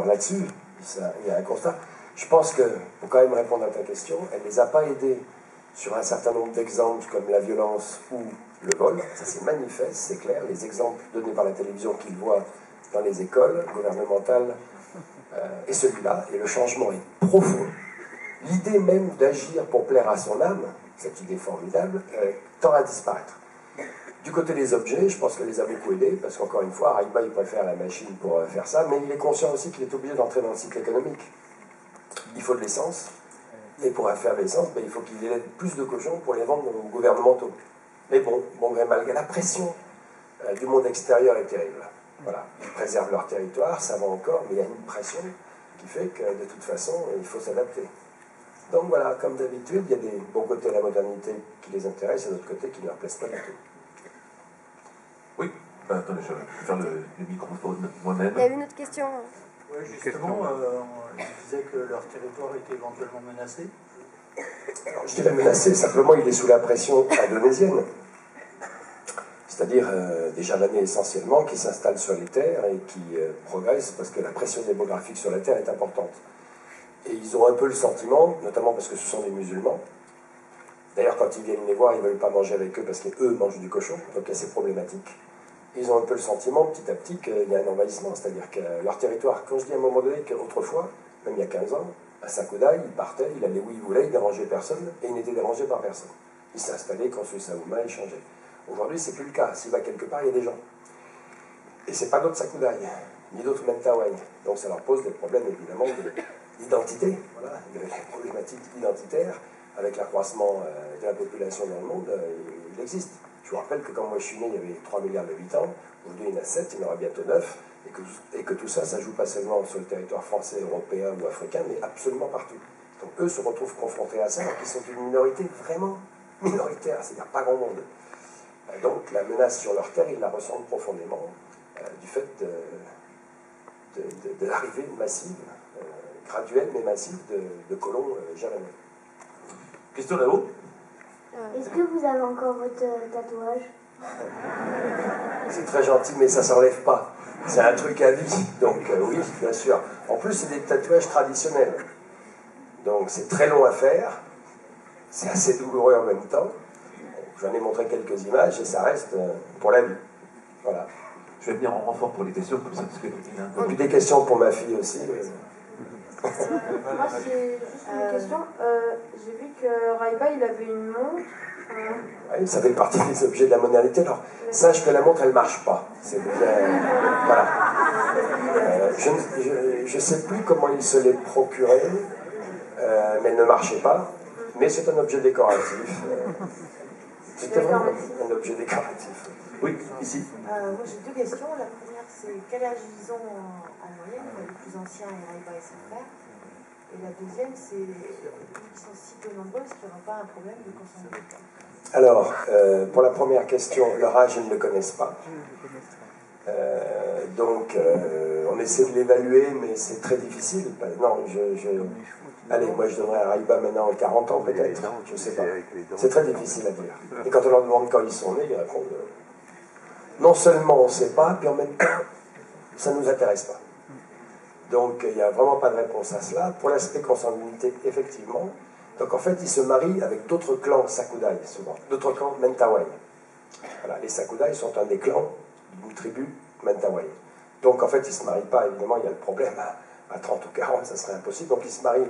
là-dessus, il y a un constat. Je pense que, pour quand même répondre à ta question, elle ne les a pas aidés sur un certain nombre d'exemples comme la violence ou le vol. Ça c'est manifeste, c'est clair. Les exemples donnés par la télévision qu'ils voient dans les écoles gouvernementales et celui-là, et le changement est profond. L'idée même d'agir pour plaire à son âme, cette idée formidable, tend à disparaître. Du côté des objets, je pense qu'elle les a beaucoup aidés, parce qu'encore une fois, Raiba, il préfère la machine pour faire ça, mais il est conscient aussi qu'il est obligé d'entrer dans le cycle économique. Il faut de l'essence, et pour faire de l'essence, il faut qu'il ait plus de cochons pour les vendre aux gouvernementaux. Mais bon gré mal gré, la pression du monde extérieur est terrible. Voilà. Ils préservent leur territoire, ça va encore, mais il y a une pression qui fait que de toute façon, il faut s'adapter. Donc voilà, comme d'habitude, il y a des bons côtés de la modernité qui les intéressent et d'autres côtés qui ne leur plaisent pas du tout. Oui, attendez, je vais faire le microphone moi-même. Il y avait une autre question. Oui, justement, il disait que leur territoire était éventuellement menacé. Alors, je dirais menacé, simplement il est sous la pression indonésienne. C'est-à-dire des Javanais essentiellement qui s'installent sur les terres et qui progressent parce que la pression démographique sur la terre est importante. Et ils ont un peu le sentiment, notamment parce que ce sont des musulmans. D'ailleurs, quand ils viennent les voir, ils ne veulent pas manger avec eux parce qu'eux mangent du cochon, donc c'est problématique. Et ils ont un peu le sentiment, petit à petit, qu'il y a un envahissement, c'est-à-dire que leur territoire, quand je dis à un moment donné qu'autrefois, même il y a 15 ans, à Sakudai, il partait, il allait où il voulait, il dérangeait personne, et il n'était dérangé par personne. Il s'installait, construisait sa Houma, il changeait. Aujourd'hui, c'est plus le cas. S'il va quelque part, il y a des gens. Et c'est pas d'autres Sakudai, ni d'autres Mentawai. Donc ça leur pose des problèmes, évidemment, d'identité. Voilà, les problématiques identitaires, avec l'accroissement de la population dans le monde, il existe. Je vous rappelle que quand moi je suis né, il y avait 3 milliards d'habitants. Aujourd'hui, il y en a 7, il y en aura bientôt 9. Et que tout ça, ça joue pas seulement sur le territoire français, européen ou africain, mais absolument partout. Donc eux se retrouvent confrontés à ça, alors qu'ils sont une minorité vraiment minoritaire, c'est-à-dire pas grand monde. Donc la menace sur leur terre, ils la ressentent profondément du fait de l'arrivée massive, graduelle mais massive de colons javanais. Question là-haut. Est-ce que vous avez encore votre tatouage? C'est très gentil, mais ça ne s'enlève pas. C'est un truc à vie, donc oui, bien sûr. En plus, c'est des tatouages traditionnels. Donc c'est très long à faire, c'est assez douloureux en même temps. J'en ai montré quelques images et ça reste pour la vie. Voilà. Je vais venir en renfort pour les questions, comme ça, parce que... Et puis des questions pour ma fille aussi. Moi, c'est juste une question. J'ai vu que Raiba, il avait une montre. Oui, ça fait partie des objets de la modernité. Alors, sache que la montre, elle ne marche pas. Voilà. Je ne sais plus comment il se l'est procuré, mais elle ne marchait pas. Mais c'est un objet décoratif. C'était vraiment un objet décoratif. Oui, ici. Moi j'ai deux questions. La première c'est quel âge ils ont en moyenne, le plus ancien est Raiba et son frère. Et la deuxième c'est, ils sont si peu nombreux, est-ce qu'il n'y aura pas un problème de consommation? Alors, pour la première question, leur âge, ils ne le connaissent pas. Donc, on essaie de l'évaluer, mais c'est très difficile. Non, allez, moi je donnerais à Raiba maintenant 40 ans peut-être, je ne sais pas. C'est très difficile à dire. Et quand on leur demande quand ils sont nés, ils répondent non seulement on ne sait pas, puis en même temps, ça ne nous intéresse pas. Donc il n'y a vraiment pas de réponse à cela. Pour l'aspect consanguinité, effectivement. Donc en fait, ils se marient avec d'autres clans Sakudai, souvent, d'autres clans Mentawai. Voilà, les Sakudai sont un des clans d'une tribu Mentawai. Donc en fait, ils ne se marient pas, évidemment, il y a le problème à 30 ou 40, ça serait impossible. Donc ils se marient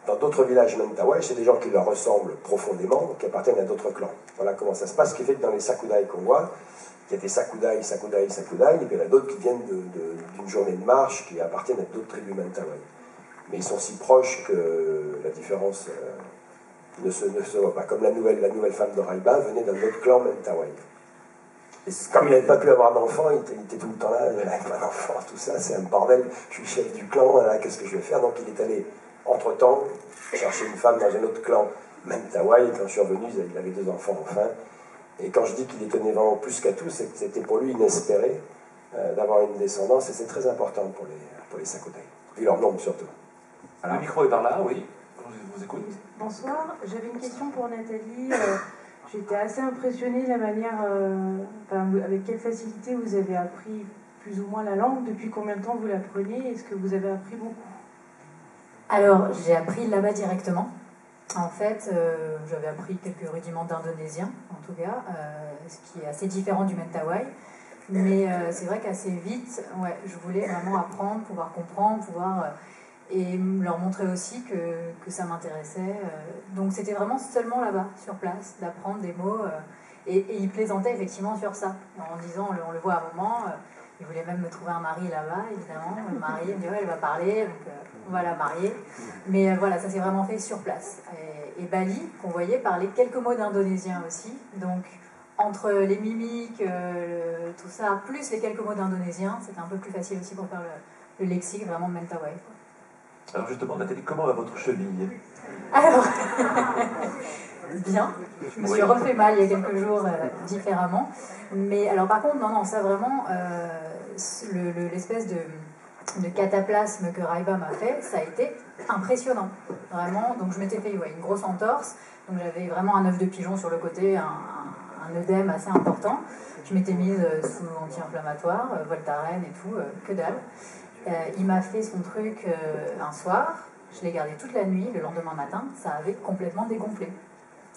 dans d'autres villages Mentawai, c'est des gens qui leur ressemblent profondément, qui appartiennent à d'autres clans. Voilà comment ça se passe, ce qui fait que dans les Sakudai qu'on voit, il y a des Sakudai, Sakudai, Sakudai, et puis il y en a d'autres qui viennent d'une journée de marche, qui appartiennent à d'autres tribus Mentawai. Mais ils sont si proches que la différence ne se voit pas. Comme la nouvelle femme de Raiba venait d'un autre clan Mentawai. Et comme il n'avait pas pu avoir d'enfant, il était tout le temps là, il n'avait pas d'enfant, tout ça, c'est un bordel, je suis chef du clan, qu'est-ce que je vais faire? Donc il est allé, entre-temps, chercher une femme dans un autre clan Mentawai, et quand je suis revenu, il avait 2 enfants enfin. Et quand je dis qu'il y tenait vraiment plus qu'à tout, c'est que c'était pour lui inespéré d'avoir une descendance, et c'est très important pour les Sakudai. Et leur nombre surtout. Le micro est par là, oui. Je vous écoute. Bonsoir, j'avais une question pour Nathalie. J'étais assez impressionnée de la manière, avec quelle facilité vous avez appris plus ou moins la langue. Depuis combien de temps vous l'apprenez? Est-ce que vous avez appris beaucoup? Alors, j'ai appris là-bas directement. En fait, j'avais appris quelques rudiments d'indonésien, en tout cas, ce qui est assez différent du mentawai. Mais c'est vrai qu'assez vite, ouais, je voulais vraiment apprendre, pouvoir comprendre, et leur montrer aussi que ça m'intéressait. Donc c'était vraiment seulement là-bas, sur place, d'apprendre des mots. Et ils plaisantaient effectivement sur ça, en disant, on le voit à un moment, ils voulaient même me trouver un mari là-bas, évidemment. Le mari, il me dit, ouais, elle va parler, donc on va la marier. Mais voilà, ça s'est vraiment fait sur place. Et Bali, qu'on voyait, parlait quelques mots d'indonésien aussi. Donc entre les mimiques, tout ça, plus les quelques mots d'indonésien, c'était un peu plus facile aussi pour faire le lexique vraiment de mentawai. Alors justement, Nathalie, comment va votre cheville? Alors, bien. Je me suis refait mal il y a quelques jours différemment. Mais alors par contre, non, ça vraiment, l'espèce de cataplasme que Raiba m'a fait, ça a été impressionnant. Vraiment, donc je m'étais fait une grosse entorse. Donc j'avais vraiment un œuf de pigeon sur le côté, un œdème assez important. Je m'étais mise sous anti-inflammatoire, Voltaren et tout, que dalle. Il m'a fait son truc un soir, je l'ai gardé toute la nuit, le lendemain matin, ça avait complètement dégonflé.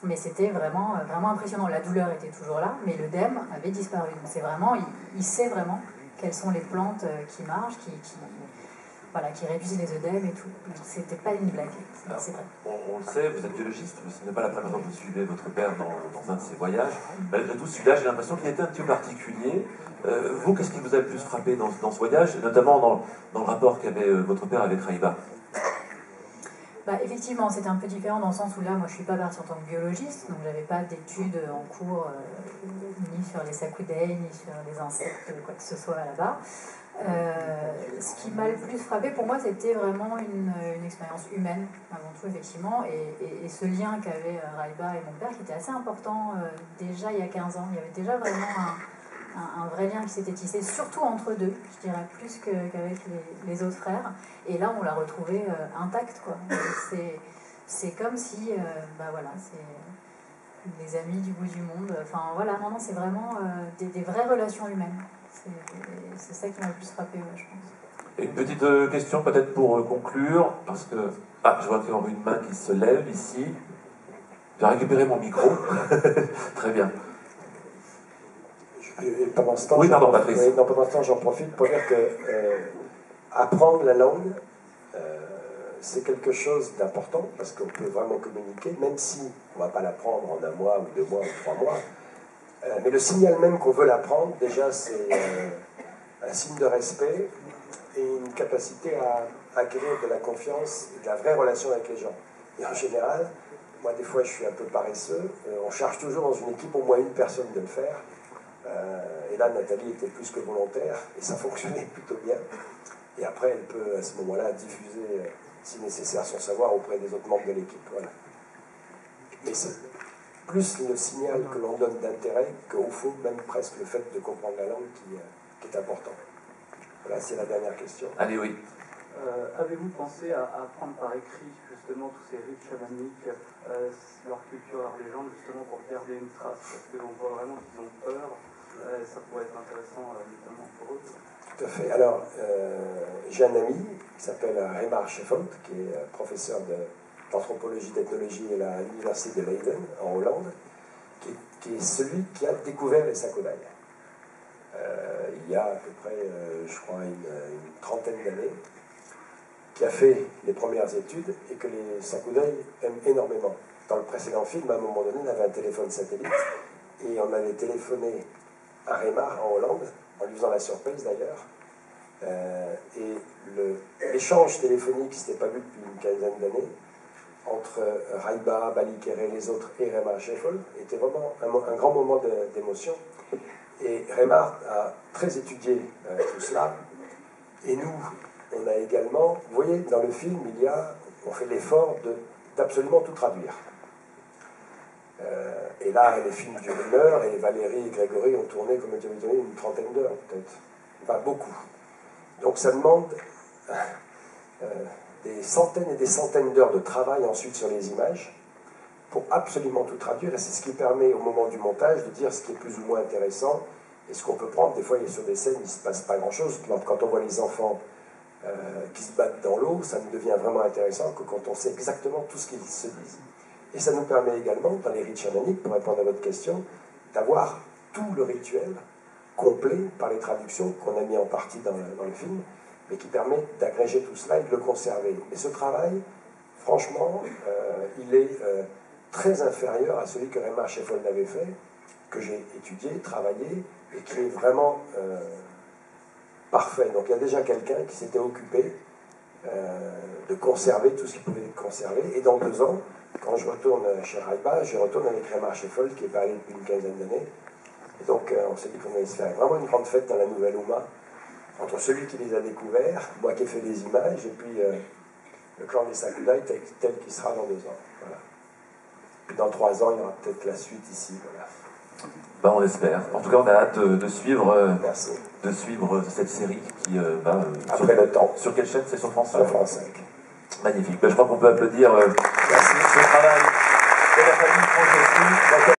Mais c'était vraiment, vraiment impressionnant. La douleur était toujours là, mais l'œdème avait disparu. Donc c'est vraiment, il sait vraiment quelles sont les plantes qui marchent, qui réduisent les œdèmes et tout. Donc c'était pas une blague, c'est vrai. On le sait, vous êtes biologiste, mais ce n'est pas la première fois que vous suivez votre père dans un de ses voyages. Malgré tout, celui-là, j'ai l'impression qu'il était un petit peu particulier. Vous, qu'est-ce qui vous a le plus frappé dans ce voyage, et notamment dans le rapport qu'avait votre père avec Raiba? Effectivement, c'était un peu différent dans le sens où là, moi, je ne suis pas partie en tant que biologiste, donc je n'avais pas d'études en cours ni sur les sakudei, ni sur les insectes, quoi que ce soit là-bas. Ce qui m'a le plus frappé pour moi, c'était vraiment une expérience humaine, avant tout, effectivement, et ce lien qu'avaient Raiba et mon père, qui était assez important déjà il y a 15 ans. Il y avait déjà vraiment un vrai lien qui s'était tissé, surtout entre deux, je dirais, plus qu'avec les autres frères. Et là, on l'a retrouvé intact, quoi. C'est comme si, c'est les amis du bout du monde. Enfin, voilà, non, c'est vraiment des vraies relations humaines. C'est ça qui m'a le plus frappé, je pense. Et une petite question peut-être pour conclure, parce que... Ah, je vois qu'il y a une main qui se lève ici. J'ai récupéré mon micro. Très bien. Et pendant ce temps, oui, pardon, Patrice. Pendant ce temps, j'en profite pour dire que apprendre la langue, c'est quelque chose d'important, parce qu'on peut vraiment communiquer, même si on ne va pas l'apprendre en 1 mois, ou 2 mois, ou 3 mois. Mais le signal même qu'on veut l'apprendre, déjà, c'est un signe de respect et une capacité à acquérir de la confiance et de la vraie relation avec les gens. Et en général, moi, des fois, je suis un peu paresseux. On cherche toujours dans une équipe au moins une personne de le faire. Et là, Nathalie était plus que volontaire, et ça fonctionnait plutôt bien. Et après, elle peut, à ce moment-là, diffuser, si nécessaire, son savoir auprès des autres membres de l'équipe. Voilà. Mais c'est plus le signal que l'on donne d'intérêt qu'au fond, même presque le fait de comprendre la langue qui est important. Voilà, c'est la dernière question. Allez, oui. Avez-vous pensé à apprendre par écrit, justement, tous ces rites chamaniques, leur culture, leur légende, justement, pour garder une trace? Parce qu'on voit vraiment qu'ils ont peur. Ça pourrait être intéressant, notamment pour eux. Tout à fait. Alors, j'ai un ami qui s'appelle Remar Sheffold, qui est professeur d'anthropologie, d'ethnologie à l'université de Leiden, en Hollande, qui est celui qui a découvert les sakudai. Il y a à peu près, je crois, une trentaine d'années, qui a fait les premières études et que les sakudai aiment énormément. Dans le précédent film, à un moment donné, on avait un téléphone satellite et on avait téléphoné à Remar en Hollande, en lui faisant la surprise d'ailleurs. Et l'échange téléphonique qui ne s'était pas vu depuis une quinzaine d'années entre Raiba, Bali Kéré, les autres et Remar Sheffold était vraiment un grand moment d'émotion. Et Remar a très étudié tout cela. Et nous, on a également, vous voyez, dans le film, on fait l'effort d'absolument tout traduire. Et là, les films durent 1 heure, et Valérie et Grégory ont tourné, comme tu avais donné, une trentaine d'heures, peut-être. Pas beaucoup. Donc ça demande des centaines et des centaines d'heures de travail ensuite sur les images, pour absolument tout traduire, et c'est ce qui permet, au moment du montage, de dire ce qui est plus ou moins intéressant, Et ce qu'on peut prendre, des fois, il y a sur des scènes, il ne se passe pas grand-chose. Quand on voit les enfants qui se battent dans l'eau, ça ne devient vraiment intéressant que quand on sait exactement tout ce qu'ils se disent. Et ça nous permet également, dans les rites chamaniques, pour répondre à votre question, d'avoir tout le rituel complet par les traductions qu'on a mis en partie dans le film, mais qui permet d'agréger tout cela et de le conserver. Et ce travail, franchement, il est très inférieur à celui que Raymond Sheffold avait fait, que j'ai étudié, travaillé, et qui est vraiment parfait. Donc il y a déjà quelqu'un qui s'était occupé de conserver tout ce qui pouvait être conservé. Et dans 2 ans, quand je retourne chez Raiba, je retourne avec Raymond Sheffold, qui est parlé depuis une quinzaine d'années. Et donc on s'est dit qu'on allait se faire vraiment une grande fête dans la Nouvelle Ouma, entre celui qui les a découverts, moi qui ai fait des images, et puis le clan des Sakudai tel qu'il sera dans 2 ans. Voilà. Puis dans 3 ans, il y aura peut-être la suite ici. Voilà. Ben, on espère. En tout cas, on a hâte de suivre cette série qui va... Après le temps. Sur quelle chaîne? C'est sur France 5. Sur France 5. Magnifique. Ben, je crois qu'on peut applaudir ce travail de la famille Franceschi.